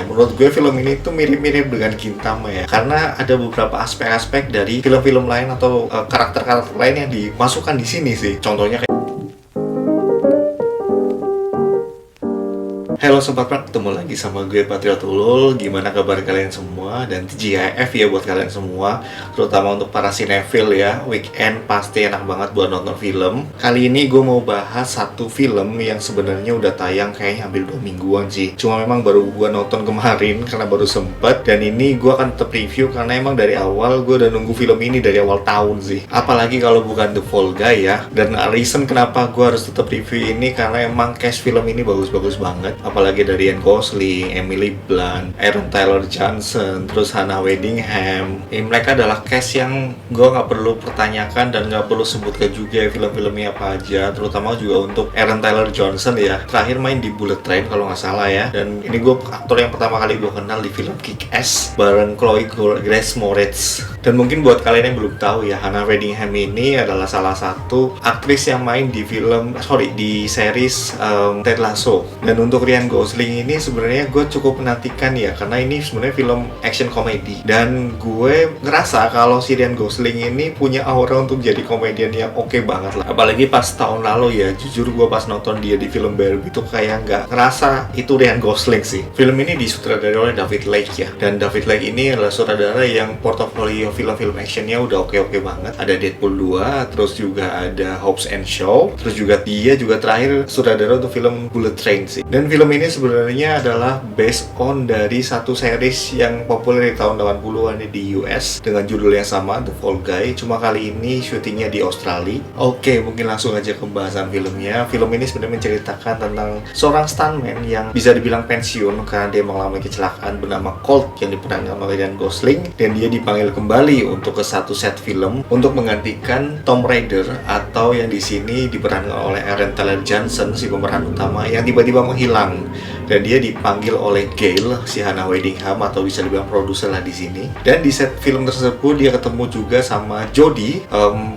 Menurut gue film ini tuh mirip-mirip dengan Gintama ya, karena ada beberapa aspek-aspek dari film-film lain atau karakter-karakter lain yang dimasukkan di sini sih. Contohnya kayak Halo Sobat Prak, ketemu lagi sama gue Patriot Ulul. Gimana kabar kalian semua? Dan TGIF ya buat kalian semua, terutama untuk para sinefil ya. Weekend pasti enak banget buat nonton film. Kali ini gue mau bahas satu film yang sebenarnya udah tayang kayaknya hampir 2 mingguan sih. Cuma memang baru gue nonton kemarin karena baru sempet. Dan ini gue akan tetap review karena emang dari awal gue udah nunggu film ini dari awal tahun sih. Apalagi kalau bukan The Fall Guy ya. Dan reason kenapa gue harus tetap review ini karena emang cast film ini bagus-bagus banget. Apalagi dari Ryan Gosling, Emily Blunt, Aaron Taylor Johnson, terus Hannah Waddingham. Mereka adalah cast yang gue nggak perlu pertanyakan dan nggak perlu sebutkan juga film-filmnya apa aja. Terutama juga untuk Aaron Taylor Johnson ya. Terakhir main di Bullet Train kalau nggak salah ya. Dan ini gue aktor yang pertama kali gue kenal di film Kick-Ass bareng Chloe Grace Moretz. Dan mungkin buat kalian yang belum tahu ya, Hannah Waddingham ini adalah salah satu aktris yang main di di series Ted Lasso. Dan untuk Ryan Gosling ini sebenarnya gue cukup menantikan ya, karena ini sebenarnya film action komedi. Dan gue ngerasa kalau si Ryan Gosling ini punya aura untuk jadi komedian yang oke banget lah. Apalagi pas tahun lalu ya, jujur gue pas nonton dia di film Barbie itu kayak nggak ngerasa itu Ryan Gosling sih. Film ini disutradarai oleh David Leitch ya. Dan David Leitch ini adalah sutradara yang portofolio film-film actionnya udah oke-oke banget. Ada Deadpool 2, terus juga ada Hobbs and Shaw, terus juga dia juga terakhir sutradara untuk film Bullet Train sih. Dan film ini sebenarnya adalah based on dari satu series yang populer di tahun 80-an di US dengan judul yang sama, The Fall Guy. Cuma kali ini syutingnya di Australia. Oke, mungkin langsung aja ke pembahasan filmnya. Film ini sebenarnya menceritakan tentang seorang stuntman yang bisa dibilang pensiun karena dia mengalami kecelakaan bernama Colt yang diperankan oleh Ryan Gosling, dan dia dipanggil kembali untuk ke satu set film untuk menggantikan Tom Raider, atau yang di sini diperankan oleh Aaron Taylor Johnson, si pemeran utama yang tiba-tiba menghilang. Dan dia dipanggil oleh Gail, si Hannah Waddingham, atau bisa dibilang produser lah di sini. Dan di set film tersebut dia ketemu juga sama Jodie,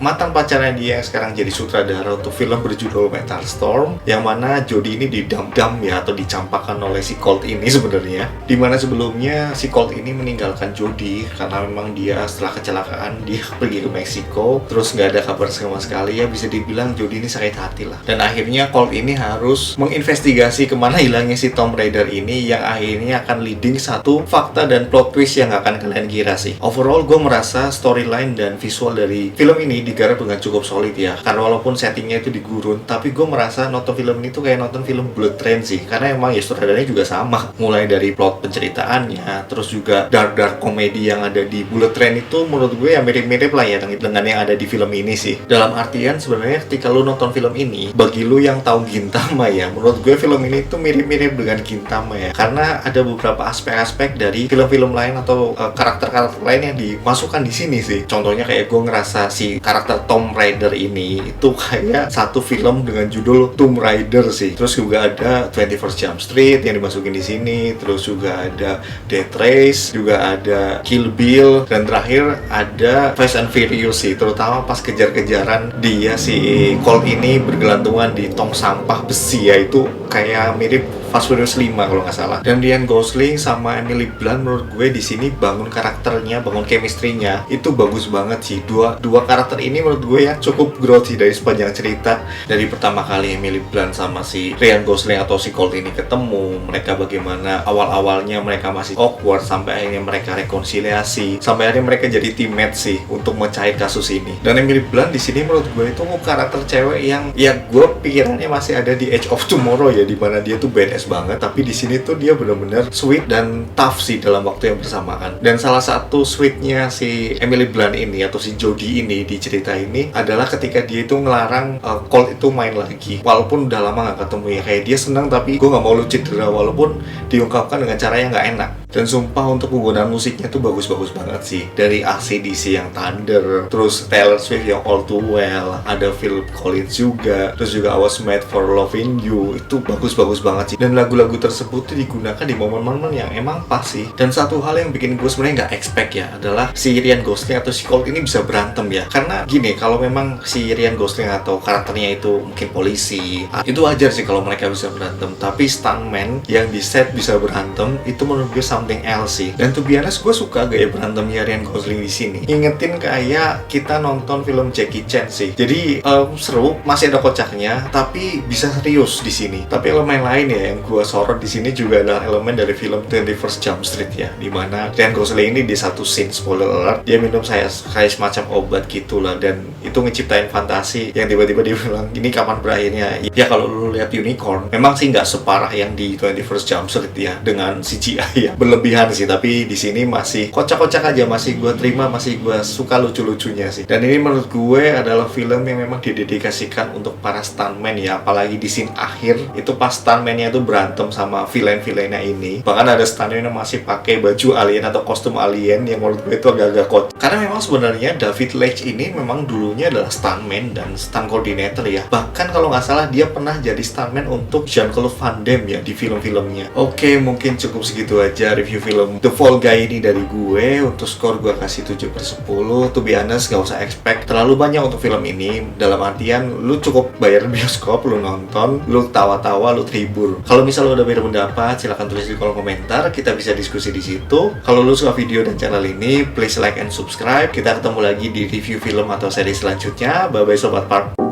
mantan pacarnya dia yang sekarang jadi sutradara untuk film berjudul Metal Storm, yang mana Jodie ini didam-dam ya, atau dicampakkan oleh si Colt ini sebenarnya. Dimana sebelumnya si Colt ini meninggalkan Jodie karena memang dia setelah kecelakaan dia pergi ke Meksiko, terus nggak ada kabar sama sekali ya. Bisa dibilang Jodie ini sakit hati lah. Dan akhirnya Colt ini harus menginvestigasi kemana hilangnya si Tom Raider ini, yang akhirnya akan leading satu fakta dan plot twist yang gak akan kalian kira sih. Overall gue merasa storyline dan visual dari film ini digarap dengan cukup solid ya, karena walaupun settingnya itu di gurun, tapi gue merasa nonton film ini tuh kayak nonton film Bullet Train sih, karena emang ya sutradaranya juga sama. Mulai dari plot penceritaannya, terus juga dark komedi yang ada di Bullet Train itu menurut gue ya mirip-mirip lah ya dengan yang ada di film ini sih. Dalam artian sebenarnya ketika lu nonton film ini, bagi lu yang tahu Gintama ya, menurut gue film ini tuh mirip-mirip dengan Gintama ya, karena ada beberapa aspek-aspek dari film-film lain atau karakter-karakter lain yang dimasukkan di sini sih. Contohnya kayak gue ngerasa si karakter Tom Raider ini itu kayak satu film dengan judul Tomb Raider sih. Terus juga ada 21st Jump Street yang dimasukin di sini, terus juga ada Death Race, juga ada Kill Bill, dan terakhir ada Fast and Furious sih, terutama pas kejar-kejaran dia si Colt ini bergelantungan di tong sampah besi ya, itu kayak mirip Fast Furious 5 kalau nggak salah. Dan Ryan Gosling sama Emily Blunt menurut gue di sini bangun karakternya, bangun chemistry-nya itu bagus banget sih. Dua karakter ini menurut gue ya cukup growth sih dari sepanjang cerita. Dari pertama kali Emily Blunt sama si Ryan Gosling atau si Colt ini ketemu, mereka bagaimana awal-awalnya mereka masih awkward sampai akhirnya mereka rekonsiliasi, sampai akhirnya mereka jadi teammate sih untuk mecahin kasus ini. Dan Emily Blunt di sini menurut gue itu karakter cewek yang ya gue pikirannya masih ada di Edge of Tomorrow ya, dimana dia tuh badass banget, tapi di sini tuh dia benar-benar sweet dan tough sih dalam waktu yang bersamaan. Dan salah satu sweetnya si Emily Blunt ini atau si Jodie ini di cerita ini adalah ketika dia itu ngelarang Colt itu main lagi, walaupun udah lama nggak ketemu ya. Kayak dia senang tapi gue nggak mau lu cedera, walaupun diungkapkan dengan cara yang nggak enak. Dan sumpah untuk penggunaan musiknya tuh bagus-bagus banget sih. Dari AC/DC yang Thunder, terus Taylor Swift yang All Too Well, ada Phil Collins juga, terus juga I Was Made For Loving You, itu bagus-bagus banget sih. Dan lagu-lagu tersebut tuh digunakan di momen-momen yang emang pas sih. Dan satu hal yang bikin gue sebenarnya nggak expect ya adalah si Ryan Gosling atau si Colt ini bisa berantem ya. Karena gini, kalau memang si Ryan Gosling atau karakternya itu mungkin polisi, itu wajar sih kalau mereka bisa berantem. Tapi stuntman yang di set bisa berantem, itu menurut gue something else sih. Dan to be honest, gue suka gaya berantemnya Ryan Gosling di sini. Ingetin kayak kita nonton film Jackie Chan sih. Jadi seru, masih ada kocaknya, tapi bisa serius di sini. Tapi elemen lain ya yang gue sorot di sini juga adalah elemen dari film 21st Jump Street ya, dimana Ryan Gosling ini di satu scene, spoiler alert, dia minum kayak semacam obat gitulah, dan itu ngeciptain fantasi yang tiba-tiba dia bilang ini kapan berakhirnya. Ya kalau lu lihat Unicorn, memang sih nggak separah yang di 21st Jump Street ya dengan CGI ya, berlebihan sih, tapi di sini masih kocak-kocak aja, masih gue terima, masih gue suka lucu-lucunya sih. Dan ini menurut gue adalah film yang memang didedikasikan untuk para stuntman ya, apalagi di scene akhir itu pas stuntman-nya itu berantem sama villain-villainnya ini, bahkan ada stuntman yang masih pakai baju alien atau kostum alien yang menurut gue itu agak-agak kocak. Karena memang sebenarnya David Leitch ini memang dulunya adalah stuntman dan stunt coordinator ya, bahkan kalau nggak salah dia pernah jadi stuntman untuk Jean-Claude Van Damme ya di film-filmnya. Oke, mungkin cukup segitu aja review film The Fall Guy ini dari gue. Untuk skor gue kasih 7/10. To be honest, gak usah expect terlalu banyak untuk film ini. Dalam artian, lu cukup bayar bioskop, lu nonton, lu tawa-tawa, lu terhibur. Kalau misal lu udah beda pendapat, silahkan tulis di kolom komentar. Kita bisa diskusi di situ. Kalau lu suka video dan channel ini, please like and subscribe. Kita ketemu lagi di review film atau seri selanjutnya. Bye-bye Sobat Park.